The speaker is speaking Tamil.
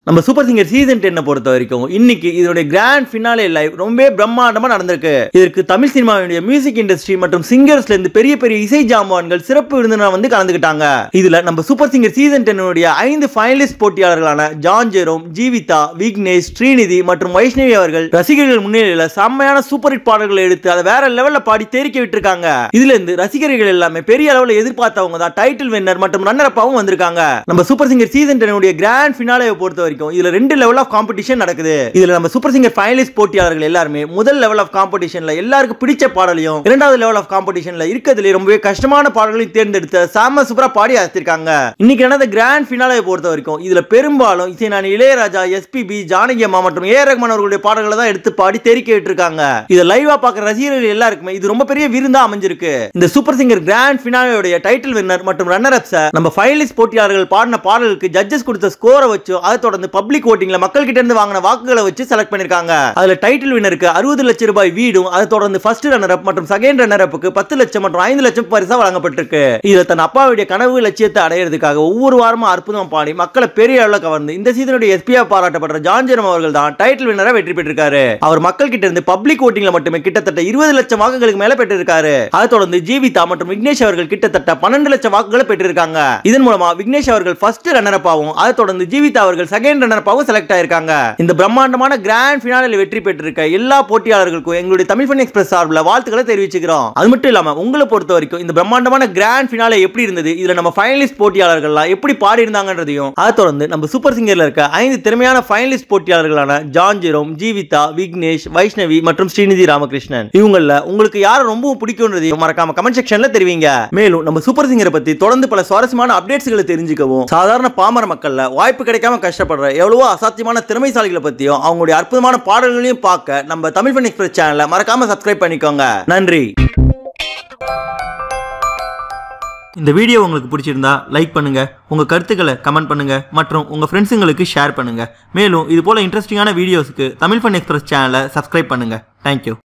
நம்ம சூப்பர் சிங்கர் சீசன் 10 பொறுத்த வரைக்கும் இன்னைக்கு இதோட கிராண்ட் ஃபினாலே லைவ் ரொம்ப பிரம்மாண்டமா நடந்திருக்கு. இதற்கு தமிழ் சினிமாவுடைய மியூசிக் இண்டஸ்ட்ரி மற்றும் சிங்கர்ஸ்ல இருந்து பெரிய பெரிய இசை ஜாம்பவான்கள் சிறப்பு விருந்தினரா வந்து கலந்துக்கிட்டாங்க. இதுல நம்ம சூப்பர் சிங்கர் சீசன் 10 உடைய 5 ஃபைனலிஸ்ட் போட்டியாளர்களான ஜான் ஜெரோம், ஜீவிதா, விக்னேஷ், ஸ்ரீநிதி மற்றும் வைஷ்ணவி அவர்கள் ரசிகர்கள் முன்னிலையில செம்மையான சூப்பர் ஹிட் பாடல்களை எடுத்து அதை வேற லெவல்ல பாடி தெரிக்க விட்டுருக்காங்க. இதுல இருந்து ரசிகர்கள் எல்லாமே பெரிய அளவுல எதிர்பார்த்தவங்க தான் டைட்டில் வின்னர் மற்றும் ரன்னர் அப்பாவும் வந்திருக்காங்க. நம்ம சூப்பர் சிங்கர் சீசன் 10 உடைய கிராண்ட் ஃபினாலே பொறுத்த இதுல 2 லெவல் ஆஃப் காம்படிஷன் நடக்குது. இதுல நம்ம சூப்பர் சிங்கர் ஃபைனலிஸ்ட் போட்டியாளர்கள் எல்லாரும் முதல் லெவல் ஆஃப் காம்படிஷன்ல எல்லாருக்கும் பிடிச்ச பாடலையும், இரண்டாவது லெவல் ஆஃப் காம்படிஷன்ல இருக்கிறதுல ரொம்பவே கஷ்டமான பாடல்களையும் தேர்ந்தெடுத்து சாம சூப்பரா பாடி அசத்திருக்காங்க. இன்னைக்கு நடந்த கிராண்ட் ஃபினாலே பொறுத்த வரைக்கும் இதுல பெரும்பாலும் இசைஞானி இளையராஜா, எஸ்பிபி, ஜானகி அம்மா மற்றும் ஏ ரஹ்மான் அவர்களுடைய பாடல்களை தான் எடுத்து பாடி தெரிக்க விட்டுருக்காங்க. இதை லைவா பார்க்குற ரசிகர்கள் எல்லாருக்குமே இது ரொம்ப பெரிய விருந்தா அமைஞ்சிருக்கு. இந்த சூப்பர் சிங்கர் கிராண்ட் ஃபினாலேயோட டைட்டில் வின்னர் மற்றும் ரன்னர் அப்ஸ் நம்ம ஃபைனலிஸ்ட் போட்டியாளர்கள் பாடின பாடலுக்கு ஜட்ஜஸ் கொடுத்த ஸ்கோரை வச்சு அதை தொடர்ந்து பப்ளிக் ஓட்டிங்ல மக்கள் கிட்ட இருந்து வாங்கின வாக்குகளை வச்சு செலக்ட் பண்ணிருக்காங்க. அதுல டைட்டில் வின்னருக்கு 60 லட்சம் ரூபாய் வீடும், அதை தொடர்ந்து ஃபர்ஸ்ட் ரன்னர் அப் மற்றும் செகண்ட் ரன்னர் அப்புக்கு 10 லட்சம் மற்றும் 5 லட்சம் பரிசா வழங்கப்பட்டிருக்கு. இதுல தன் அப்பாவுடைய கனவு லட்சியத்தை அடையிறதுக்காக ஒவ்வொரு வாரமும் அற்புதம் பாடி மக்களை பெரிய அளவுல கவர்ந்து இந்த சீசனுடைய எஸ்பியா பாராட்டப்படுற ஜான் ஜெரோம் அவர்கள் தான் டைட்டில் வின்னரா வெற்றி பெற்றிருக்காரு. அவர் மக்கள் கிட்ட இருந்து பப்ளிக் ஓட்டிங்ல மட்டுமே கிட்டத்தட்ட 20 லட்சம் வாக்குகளுக்கு மேல பெற்றிருக்காரு. அதை தொடர்ந்து ஜீவிதா மற்றும் விக்னேஷ் அவர்கள் கிட்டத்தட்ட 12 லட்சம் வாக்குகளை பெற்றிருக்காங்க. இதன் மூலமா விக்னேஷ் அவர்கள் ஃபர்ஸ்ட் ரன்னர் அப் ஆகும், அதை தொடர்ந்து ஜீவிதா அவர்கள் செகண்ட் ரன்னர் அப் ஆகும் செலக்ட் ஆயிருக்காங்க. இந்த பிரம்மாண்டமான கிராண்ட் ஃபினாலே வெற்றி பெற்றிருக்க எல்லா போட்டியாளர்களுக்கும் எங்களுடைய தமிழ் ஃபன் எக்ஸ்பிரஸ் சார்பில் வாழ்த்துக்களை தெரிவிச்சுக்கிறோம். அது மட்டும் இல்லாம உங்களை பொறுத்த வரைக்கும் இந்த பிரம்மாண்டமான கிராண்ட் ஃபினாலே எப்படி இருந்தது, இதுல நம்ம ஃபைனலிஸ்ட் போட்டியாளர்கள்லாம் எப்படி பாடி இருந்தாங்கன்றதையும், அதை தொடர்ந்து நம்ம சூப்பர் சிங்கர்ல இருக்க 5 திறமையான ஃபைனலிஸ்ட் போட்டியாளர்களான ஜான் ஜெரோம், ஜீவிதா, விக்னேஷ், வைஷ்ணவி மற்றும் ஸ்ரீநிதி ராமகிருஷ்ணன் இவங்கள உங்களுக்கு யாரை ரொம்ப பிடிக்கும்ன்றதையும் மறக்காம கமெண்ட் செக்ஷன்ல தெரிவிங்க. மேலும் நம்ம சூப்பர் சிங்கரை பத்தி தொடர்ந்து பல சுவாரஸ்யமான அப்டேட்ஸ்களை தெரிஞ்சுக்கவும், சாதாரண பாமர மக்கள்ல வாய்ப்பு கிடைக்காம கஷ்டப்படுற எவ்வளவோ அசாத்தியமான திறமைசாலிகளை பத்தியும் அவங்களுடைய அற்புதமான பாடல்களையும் பார்க்க நம்ம தமிழ் ஃபன் எக்ஸ்பிரஸ் சேனலை மறக்காம சப்ஸ்கிரைப் பண்ணிக்கோங்க. நன்றி. இந்த வீடியோ உங்களுக்கு பிடிச்சிருந்தா லைக் பண்ணுங்க, உங்க கருத்துக்களை கமெண்ட் பண்ணுங்க மற்றும் உங்க ஃப்ரெண்ட்ஸுங்களுக்கு ஷேர் பண்ணுங்க. மேலும் இது போல இன்ட்ரெஸ்டிங்கான வீடியோஸ்க்கு தமிழ் ஃபன் எக்ஸ்பிரஸ் சேனலை சப்ஸ்கிரைப் பண்ணுங்க. தேங்க்யூ.